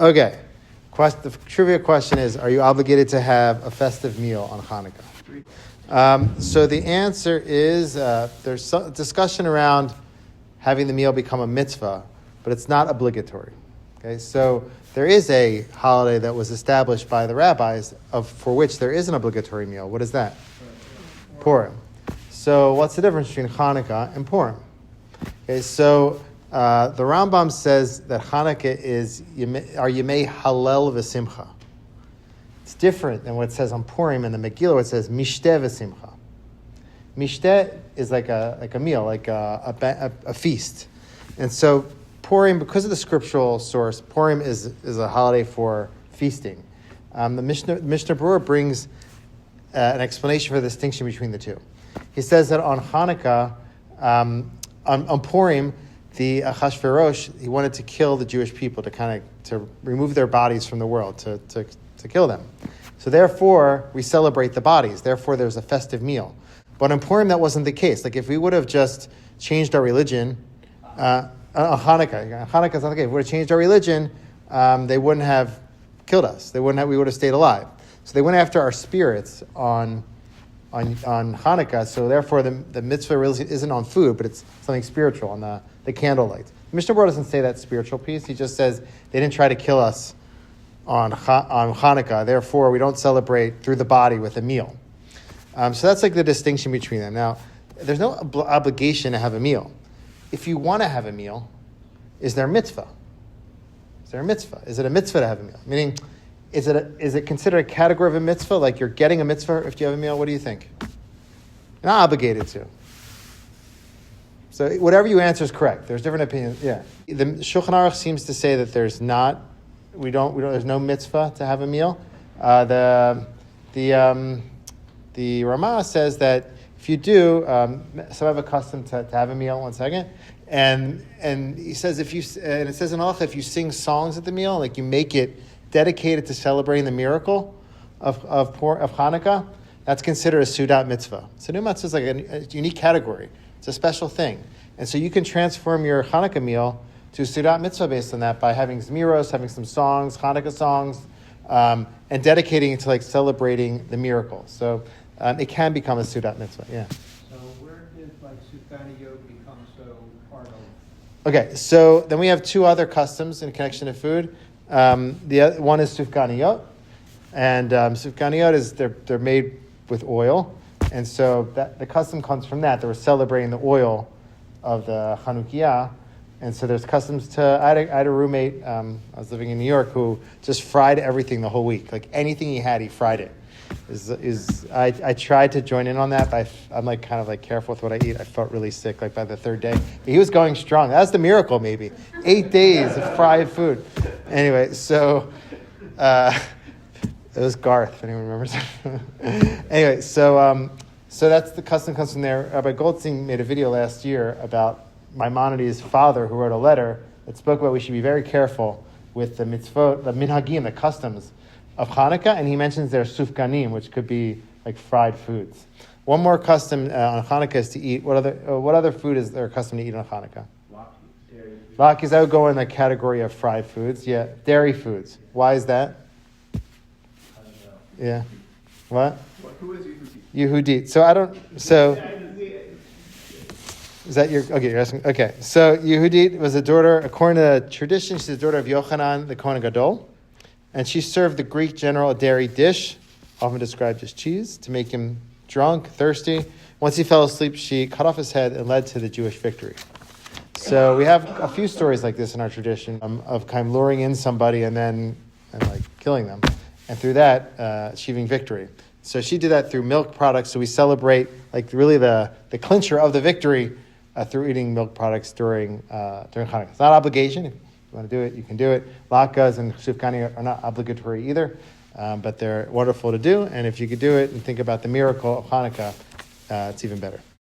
Okay. The trivia question is, are you obligated to have a festive meal on Hanukkah? So the answer is there's some discussion around having the meal become a mitzvah, but it's not obligatory. Okay, so there is a holiday that was established by the rabbis for which there is an obligatory meal. What is that? Purim. So what's the difference between Hanukkah and Purim? Okay, so the Rambam says that Hanukkah is our Yemei Halel v'Simcha. It's different than what it says on Purim in the Megillah. It says Mishteh v'Simcha. Mishteh is like a meal, like a feast. And so Purim, because of the scriptural source, Purim is a holiday for feasting. The Mishnah Berurah brings an explanation for the distinction between the two. He says that on Hanukkah, on Purim, the Achashverosh, he wanted to kill the Jewish people, to remove their bodies from the world, to kill them. So therefore, we celebrate the bodies. Therefore, there's a festive meal. But in Purim, that wasn't the case. Like if we would have just changed our religion, Hanukkah is not the case. If we would have changed our religion, they wouldn't have killed us. We would have stayed alive. So they went after our spirits on Hanukkah. So therefore, the mitzvah really isn't on food, but it's something spiritual, on the candlelight. Mishnah Berurah doesn't say that spiritual piece. He just says they didn't try to kill us on Hanukkah. Therefore, we don't celebrate through the body with a meal. So that's like the distinction between them. Now, there's no obligation to have a meal. If you want to have a meal, is there a mitzvah? Is there a mitzvah? Is it a mitzvah to have a meal? Meaning, is it considered a category of a mitzvah? Like you're getting a mitzvah if you have a meal? What do you think? You're not obligated to. So whatever you answer is correct. There's different opinions. Yeah. The Shulchan Aruch seems to say that there's no mitzvah to have a meal. The Ramah says that if you do, some have a custom to have a meal. 1 second, and he says and it says in Halacha, if you sing songs at the meal, like you make it dedicated to celebrating the miracle of Hanukkah, that's considered a Sudat mitzvah. Sudat mitzvah is like a unique category. It's a special thing. And so you can transform your Hanukkah meal to a Sudat mitzvah based on that by having zmiros, having some songs, Hanukkah songs, and dedicating it to like celebrating the miracle. So it can become a Sudat mitzvah, yeah. So where did like sufganiyot become so part of? Okay, so then we have two other customs in connection to food. The other one is sufganiyot, and sufganiyot is they're made with oil, and so the custom comes from that. They were celebrating the oil of the Chanukah, and so there's customs to. I had a roommate. I was living in New York who just fried everything the whole week. Like anything he had, he fried it. I tried to join in on that, but I'm like kind of like careful with what I eat. I felt really sick like by the third day. But he was going strong. That's the miracle, maybe 8 days of fried food. Anyway, so it was Garth. If anyone remembers? Anyway, so that's the custom comes from there. Rabbi Goldstein made a video last year about Maimonides' father, who wrote a letter that spoke about we should be very careful with the mitzvot, the minhagim, the customs of Hanukkah, and he mentions their sufganim, which could be like fried foods. One more custom on Hanukkah is to eat. What other food is there custom to eat on Hanukkah? Lakis, that would go in the category of fried foods. Yeah, dairy foods. Why is that? I don't know. Yeah. What? Who is Yehudi? Yehudit. So I don't. So is that your? Okay, you're asking. Okay. So Yehudit was a daughter, according to tradition, she's the daughter of Yochanan, the Kohen Gadol. And she served the Greek general a dairy dish, often described as cheese, to make him drunk, thirsty. Once he fell asleep, she cut off his head and led to the Jewish victory. So we have a few stories like this in our tradition of kind of luring in somebody and like killing them. And through that, achieving victory. So she did that through milk products. So we celebrate like really the clincher of the victory through eating milk products during Hanukkah. It's not obligation. If you want to do it, you can do it. Latkes and sufganiyot are not obligatory either, but they're wonderful to do. And if you could do it and think about the miracle of Hanukkah, it's even better.